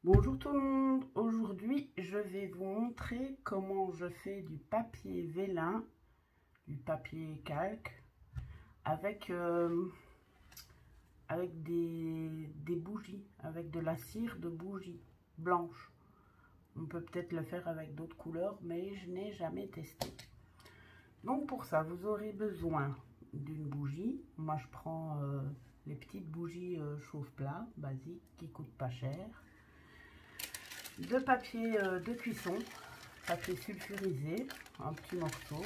Bonjour tout le monde, aujourd'hui je vais vous montrer comment je fais du papier vélin, du papier calque avec, des bougies, avec de la cire de bougie blanche. On peut peut-être le faire avec d'autres couleurs mais je n'ai jamais testé. Donc pour ça vous aurez besoin d'une bougie. Moi je prends les petites bougies chauffe-plat basiques qui coûtent pas cher. De papier de cuisson, papier sulfurisé, un petit morceau,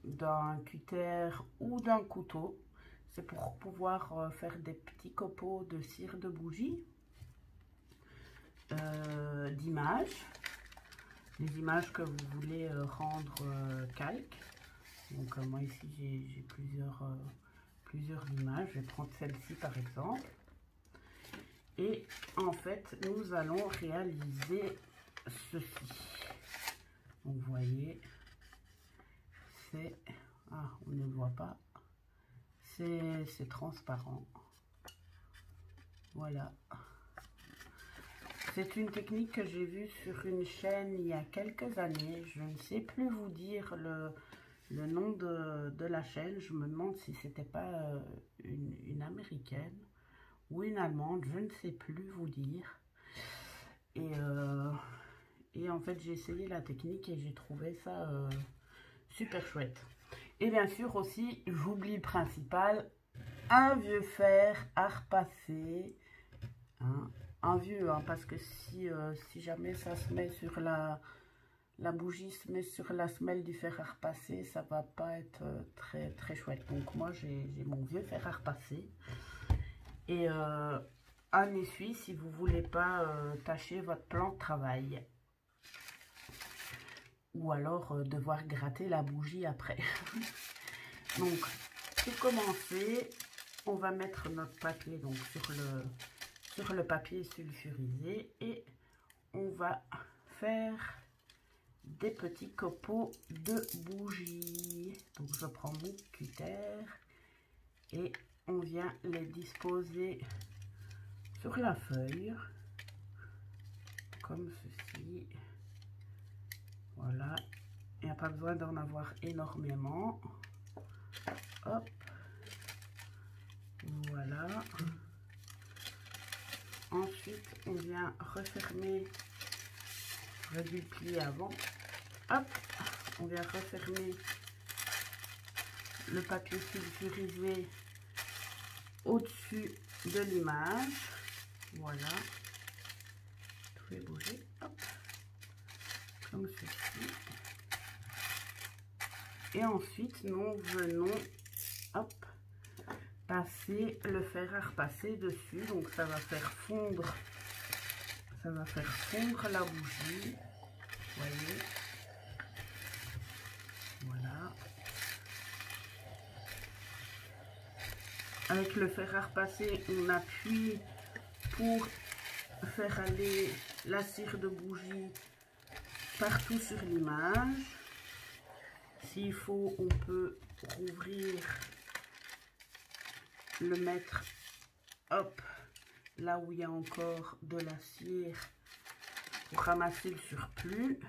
d'un cutter ou d'un couteau. C'est pour pouvoir faire des petits copeaux de cire de bougie, d'images, les images que vous voulez rendre calque. Donc moi ici j'ai plusieurs images, je vais prendre celle-ci par exemple. Et en fait, nous allons réaliser ceci. Donc, vous voyez, c'est... Ah, on ne voit pas. C'est transparent. Voilà. C'est une technique que j'ai vue sur une chaîne il y a quelques années. Je ne sais plus vous dire le nom de la chaîne. Je me demande si c'était pas une américaine ou une allemande, je ne sais plus vous dire. Et en fait, j'ai essayé la technique et j'ai trouvé ça super chouette. Et bien sûr aussi, j'oublie le principal, un vieux fer à repasser. Hein, un vieux, hein, parce que si jamais ça se met sur la bougie, se met sur la semelle du fer à repasser, ça va pas être très chouette. Donc moi, j'ai mon vieux fer à repasser. Et un essuie si vous voulez pas tacher votre plan de travail. Ou alors devoir gratter la bougie après. Donc, pour commencer, on va mettre notre papier donc, sur le papier sulfurisé et on va faire des petits copeaux de bougies. Donc, je prends mon cutter et on vient les disposer sur la feuille, comme ceci. Voilà, il n'y a pas besoin d'en avoir énormément. Hop, voilà. Ensuite, on vient refermer, j'aurais dû le plier avant. Hop, on vient refermer le papier sulfurisé au-dessus de l'image. Voilà, tout est bougé. Hop, comme ceci. Et ensuite, nous venons, hop, passer le fer à repasser dessus. Donc, ça va faire fondre la bougie. Voyez. Voilà. Avec le fer à repasser, on appuie pour faire aller la cire de bougie partout sur l'image. S'il faut, on peut rouvrir, le mettre, hop, là où il y a encore de la cire pour ramasser le surplus.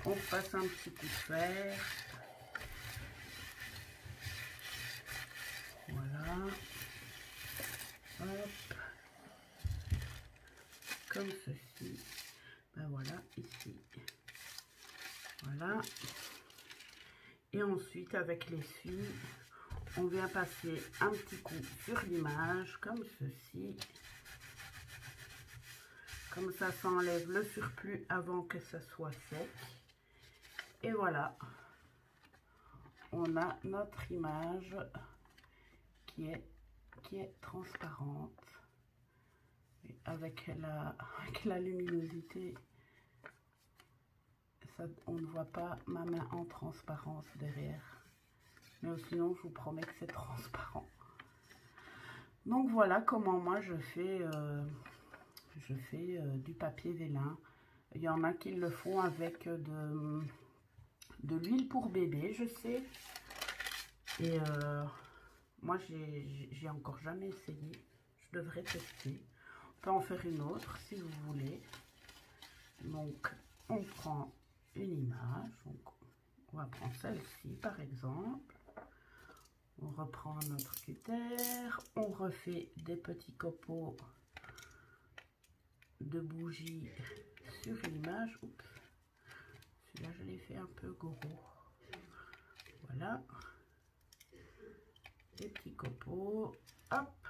On passe un petit coup de fer. Voilà. Hop. Comme ceci. Ben voilà, ici. Voilà. Et ensuite, avec l'essuie, on vient passer un petit coup sur l'image, comme ceci. Comme ça, ça enlève le surplus avant que ça soit sec. Et voilà. On a notre image qui est transparente. Et avec la luminosité, ça, on ne voit pas ma main en transparence derrière. Mais sinon, je vous promets que c'est transparent. Donc voilà comment moi je fais du papier vélin. Il y en a qui le font avec de l'huile pour bébé, je sais. Et moi, j'ai encore jamais essayé. Je devrais tester. peut en faire une autre si vous voulez. Donc, on prend une image. Donc, on va prendre celle-ci par exemple. On reprend notre cutter. On refait des petits copeaux de bougies sur une image. Oups. Celui-là, je l'ai fait un peu gros. Voilà. Des petits copeaux. Hop.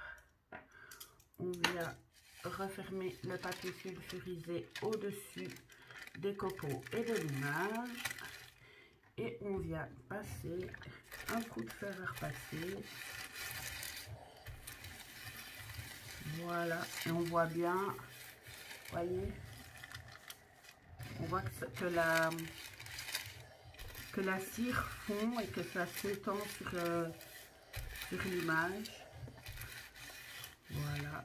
On vient refermer le papier sulfurisé au-dessus des copeaux et de l'image. Et on vient passer un coup de fer à repasser. Voilà. Et on voit bien, voyez, on voit que la cire fond et que ça s'étend sur l'image. Voilà.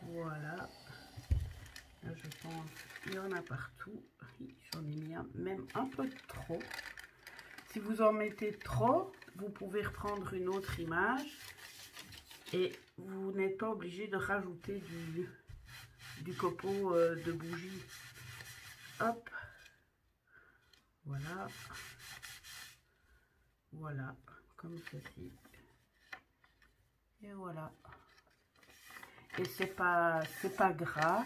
Voilà. Là, je pense qu'il y en a partout. J'en ai mis même un peu trop. Si vous en mettez trop, vous pouvez reprendre une autre image et vous n'êtes pas obligé de rajouter du copeau de bougie. Hop. Voilà. Voilà. Comme ceci. Et voilà. Et c'est pas gras.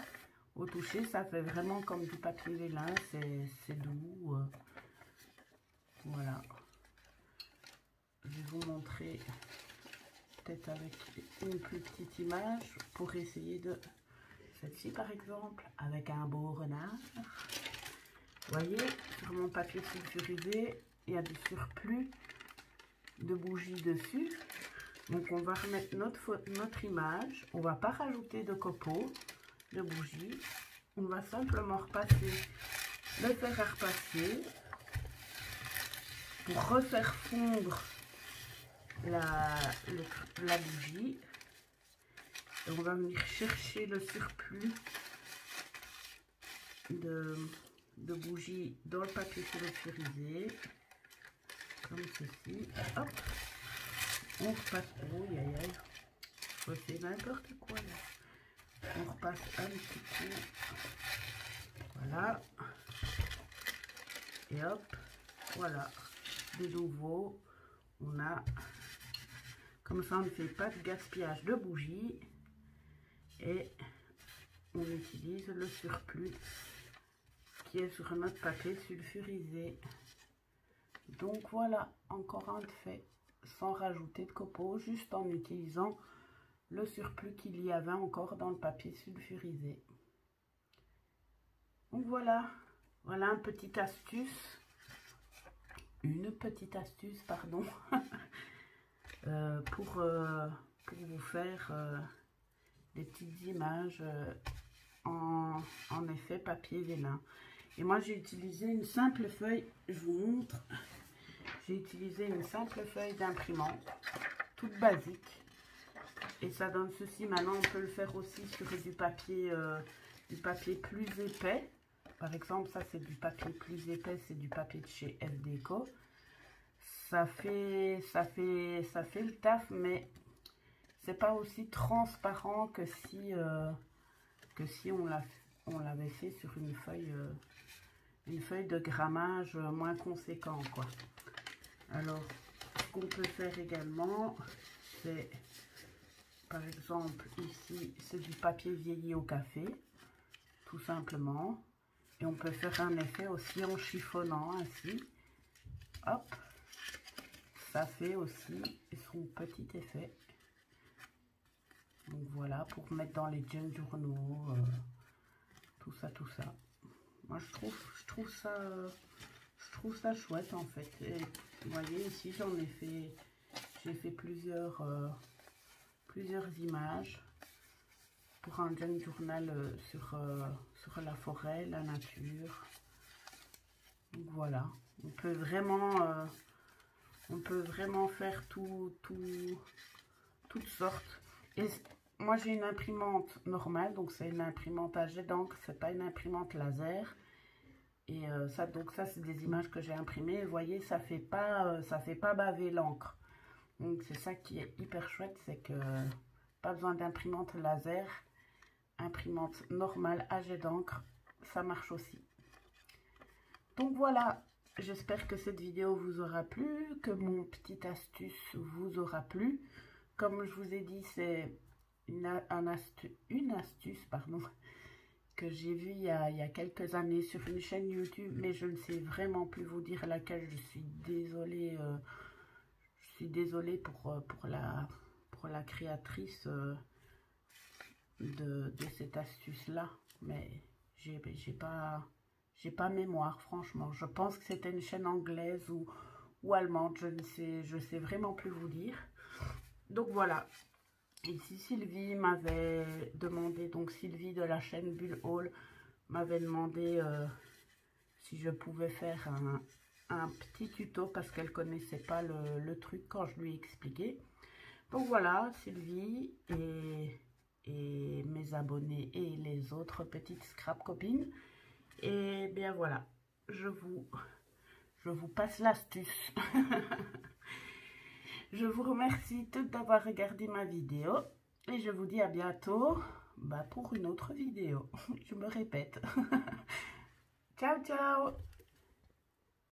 Au toucher, ça fait vraiment comme du papier vélin. C'est doux. Voilà. Je vais vous montrer peut-être avec une plus petite image pour essayer de... Celle-ci par exemple, avec un beau renard. Vous voyez, sur mon papier sulfurisé, il y a du surplus de bougies dessus. Donc on va remettre notre image. On ne va pas rajouter de copeaux de bougies. On va simplement repasser le fer à repasser pour refaire fondre la bougie. Et on va venir chercher le surplus de bougies dans le papier sulfurisé, comme ceci. Hop, on repasse. Oh, aïe, aïe, je fais n'importe quoi là. On repasse un petit coup. Voilà. Et hop, voilà. De nouveau, on a, comme ça on ne fait pas de gaspillage de bougies et on utilise le surplus qui est sur notre papier sulfurisé. Donc voilà, encore un de fait, sans rajouter de copeaux, juste en utilisant le surplus qu'il y avait encore dans le papier sulfurisé. Donc voilà, voilà une petite astuce, pardon, pour vous faire des petites images en effet papier vélin. Et moi j'ai utilisé une simple feuille, je vous montre, j'ai utilisé une simple feuille d'imprimante, toute basique. Et ça donne ceci. Maintenant on peut le faire aussi sur du papier plus épais. Par exemple, ça c'est du papier plus épais, c'est du papier de chez FDeco. Ça fait le taf, mais c'est pas aussi transparent que si on l'avait fait sur une feuille de grammage moins conséquent, quoi. Alors, ce qu'on peut faire également, c'est, par exemple, ici, c'est du papier vieilli au café, tout simplement. Et on peut faire un effet aussi en chiffonnant ainsi. Hop, ça fait aussi son petit effet. Donc voilà, pour mettre dans les jeunes journaux, tout ça. Moi je trouve ça chouette en fait. Et vous voyez ici j'ai fait plusieurs images pour un jeune journal sur la forêt, la nature. Donc voilà, on peut vraiment faire toutes sortes. Et moi j'ai une imprimante normale, donc c'est une imprimante à jet d'encre, c'est pas une imprimante laser. Et ça, donc ça, c'est des images que j'ai imprimées. Vous voyez, ça fait pas baver l'encre. Donc c'est ça qui est hyper chouette, c'est que pas besoin d'imprimante laser, imprimante normale à jet d'encre, ça marche aussi. Donc voilà, j'espère que cette vidéo vous aura plu, que mon petite astuce vous aura plu. Comme je vous ai dit, c'est une astuce, pardon, que j'ai vue il y a quelques années sur une chaîne YouTube, mais je ne sais vraiment plus vous dire laquelle. Je suis désolée. Je suis désolée pour la créatrice de cette astuce-là, mais j'ai pas mémoire, franchement. Je pense que c'était une chaîne anglaise ou allemande, je sais vraiment plus vous dire. Donc voilà. Ici, Sylvie m'avait demandé, donc Sylvie de la chaîne Bulle Haul m'avait demandé si je pouvais faire un petit tuto parce qu'elle connaissait pas le truc quand je lui ai expliqué. Donc voilà, Sylvie et mes abonnés et les autres petites scrap copines. Et bien voilà, je vous passe l'astuce. Je vous remercie toutes d'avoir regardé ma vidéo et je vous dis à bientôt pour une autre vidéo. Je me répète. Ciao, ciao!